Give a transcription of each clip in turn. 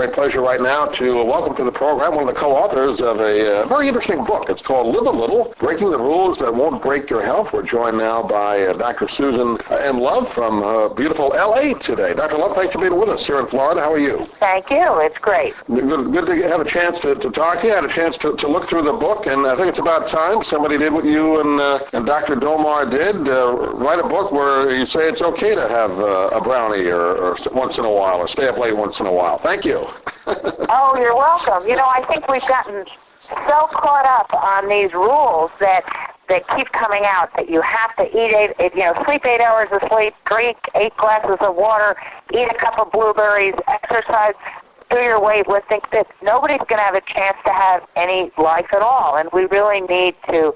Great pleasure right now to welcome to the program one of the co-authors of a very interesting book. It's called Live a Little, Breaking the Rules That Won't Break Your Health. We're joined now by Dr. Susan M. Love from beautiful L.A. today. Dr. Love, thanks for being with us here in Florida. How are you? Thank you. It's great. Good to have a chance to talk to you. I had a chance to look through the book, and I think it's about time somebody did what you and Dr. Domar did, write a book where you say it's okay to have a brownie or once in a while, or stay up late once in a while. Thank you. Oh, you're welcome. You know, I think we've gotten so caught up on these rules that keep coming out, that you have to sleep 8 hours of sleep, drink 8 glasses of water, eat a cup of blueberries, exercise, do your weightlifting, that nobody's going to have a chance to have any life at all. And we really need to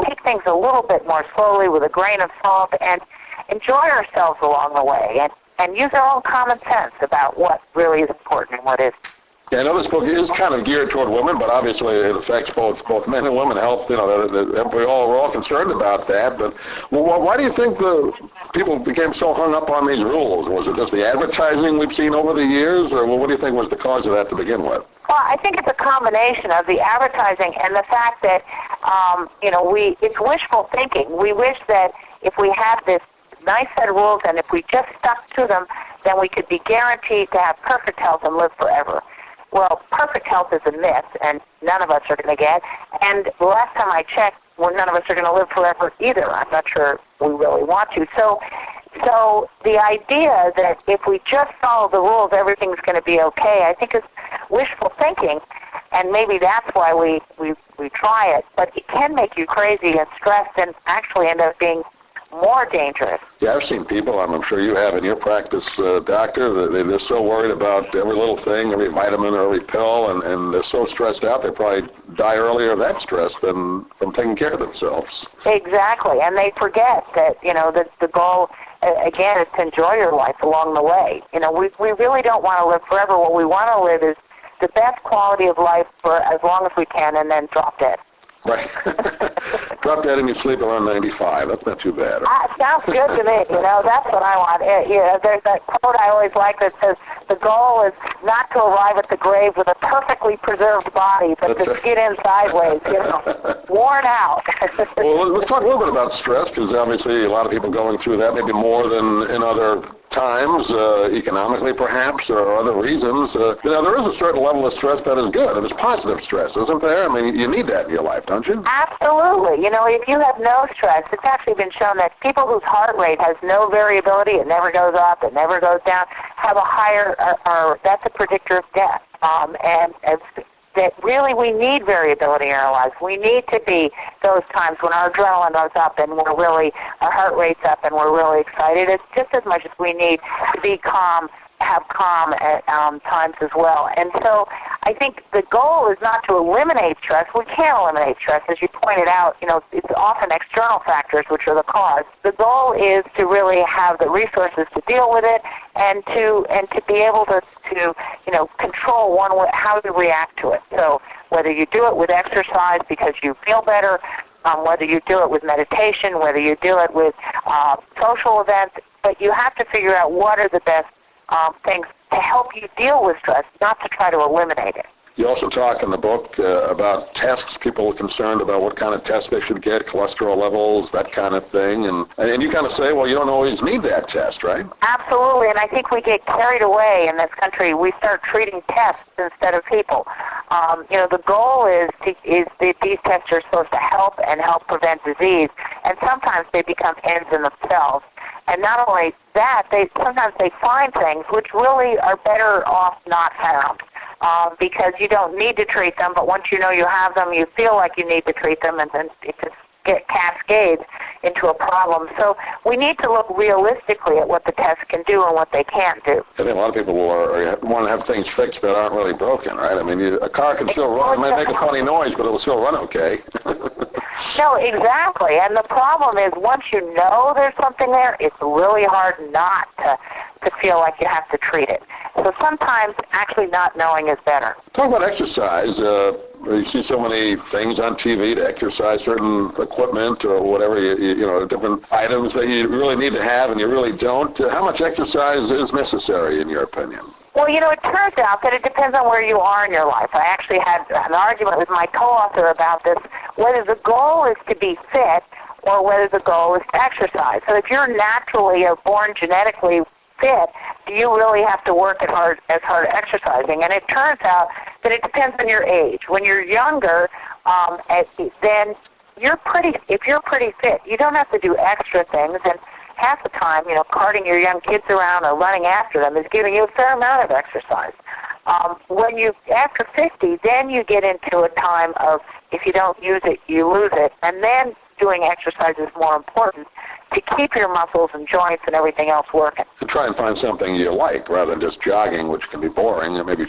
take things a little bit more slowly with a grain of salt and enjoy ourselves along the way and use our own common sense about what really is important and what isn't. Yeah, I know this book is kind of geared toward women, but obviously it affects both men and women health. You know, we're all concerned about that. But why do you think the people became so hung up on these rules? Was it just the advertising we've seen over the years, or what do you think was the cause of that to begin with? Well, I think it's a combination of the advertising and the fact that, it's wishful thinking. We wish that if we had this nice set of rules and if we just stuck to them, then we could be guaranteed to have perfect health and live forever. Well, perfect health is a myth, and none of us are going to get. And the last time I checked, none of us are going to live forever either. I'm not sure we really want to. So the idea that if we just follow the rules, everything's going to be okay, I think is wishful thinking, and maybe that's why we try it. But it can make you crazy and stressed and actually end up being more dangerous. Yeah, I've seen people, I'm sure you have in your practice, doctor, they're so worried about every little thing, every vitamin or every pill, and they're so stressed out they probably die earlier of that stress than from taking care of themselves. Exactly, and they forget that, the goal, again, is to enjoy your life along the way. We really don't want to live forever. What we want to live is the best quality of life for as long as we can and then drop dead. Right. Drop dead and you sleep around 95. That's not too bad. Sounds good to me. That's what I want. There's that quote I always like that says, the goal is not to arrive at the grave with a perfectly preserved body, but to skid in sideways, worn out. Well, let's talk a little bit about stress, because obviously a lot of people going through that, maybe more than in other times, economically perhaps, or other reasons. There is a certain level of stress that is good. There's positive stress, isn't there? I mean, you need that in your life, don't you? Absolutely. If you have no stress, it's actually been shown that people whose heart rate has no variability, it never goes up, it never goes down, have a higher, that's a predictor of death. That really we need variability in our lives. We need to be those times when our adrenaline goes up and our heart rate's up and we're really excited. It's just as much as we need to be calm, have calm at times as well. And so I think the goal is not to eliminate stress. We can't eliminate stress. As you pointed out, it's often external factors which are the cause. The goal is to really have the resources to deal with it and to be able to control how you react to it. So whether you do it with exercise because you feel better, whether you do it with meditation, whether you do it with social events, but you have to figure out what are the best things to help you deal with stress, not to try to eliminate it. You also talk in the book about tests. People are concerned about what kind of tests they should get, cholesterol levels, that kind of thing. And you kind of say, well, you don't always need that test, right? Absolutely, and I think we get carried away in this country. We start treating tests instead of people. The goal is that these tests are supposed to help prevent disease, and sometimes they become ends in themselves. And not only that, sometimes they find things which really are better off not found. Because you don't need to treat them, but once you know you have them, you feel like you need to treat them, and then it just cascades into a problem. So we need to look realistically at what the tests can do and what they can't do. I think a lot of people want to have things fixed that aren't really broken, right? I mean, a car can still run. It might make a funny noise, but it'll still run okay. No, exactly. And the problem is once you know there's something there, it's really hard not to feel like you have to treat it. So sometimes actually not knowing is better. Talk about exercise. You see so many things on TV to exercise, certain equipment or whatever, different items that you really need to have and you really don't. How much exercise is necessary in your opinion? Well, it turns out that it depends on where you are in your life. I actually had an argument with my co-author about this, whether the goal is to be fit or whether the goal is to exercise. So if you're naturally or born genetically fit, do you really have to work as hard exercising? And it turns out that it depends on your age. When you're younger, then if you're pretty fit, you don't have to do extra things. And half the time, carting your young kids around or running after them is giving you a fair amount of exercise. After 50, then you get into a time of, if you don't use it, you lose it. And then doing exercise is more important to keep your muscles and joints and everything else working. To try and find something you like rather than just jogging, which can be boring, and maybe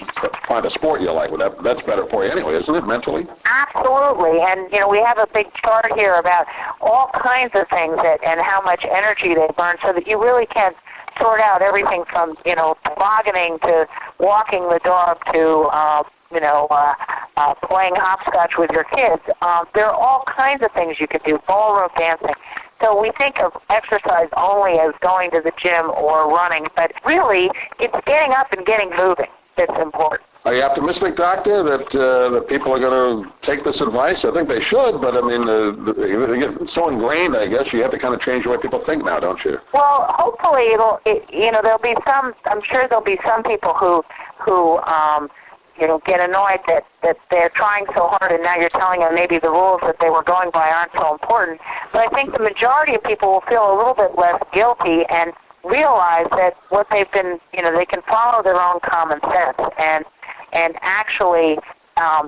find a sport you like. Well, that's better for you anyway, isn't it, mentally? Absolutely. And, we have a big chart here about all kinds of things and how much energy they burn, so that you really can sort out everything from, tobogganing to walking the dog to, playing hopscotch with your kids. There are all kinds of things you can do, ballroom dancing. So we think of exercise only as going to the gym or running, but really it's getting up and getting moving that's important. Are you optimistic, Doctor, that people are going to take this advice? I think they should, but I mean, they get so ingrained, I guess, you have to kind of change the way people think now, don't you? Well, hopefully there'll be some, I'm sure there'll be some people who get annoyed that they're trying so hard and now you're telling them maybe the rules that they were going by aren't so important. But I think the majority of people will feel a little bit less guilty and realize that what they've been, they can follow their own common sense and actually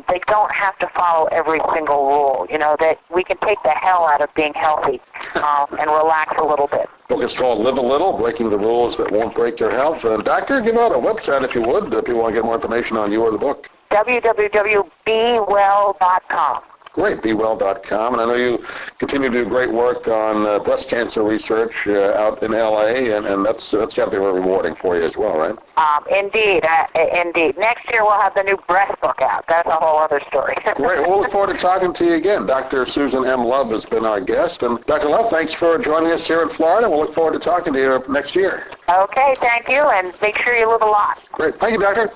they don't have to follow every single rule, that we can take the hell out of being healthy and relax a little bit. The book is called Live a Little, Breaking the Rules That Won't Break Your Health. Doctor, give out a website if you would, if you want to get more information on you or the book. www.bewell.com. Great, bewell.com. And I know you continue to do great work on breast cancer research out in L.A., and that's got to be very rewarding for you as well, right? Indeed. Next year we'll have the new breast book out. That's a whole other story. Great. We'll look forward to talking to you again. Dr. Susan M. Love has been our guest. And Dr. Love, thanks for joining us here in Florida. We'll look forward to talking to you next year. Okay, thank you, and make sure you live a lot. Great. Thank you, Doctor.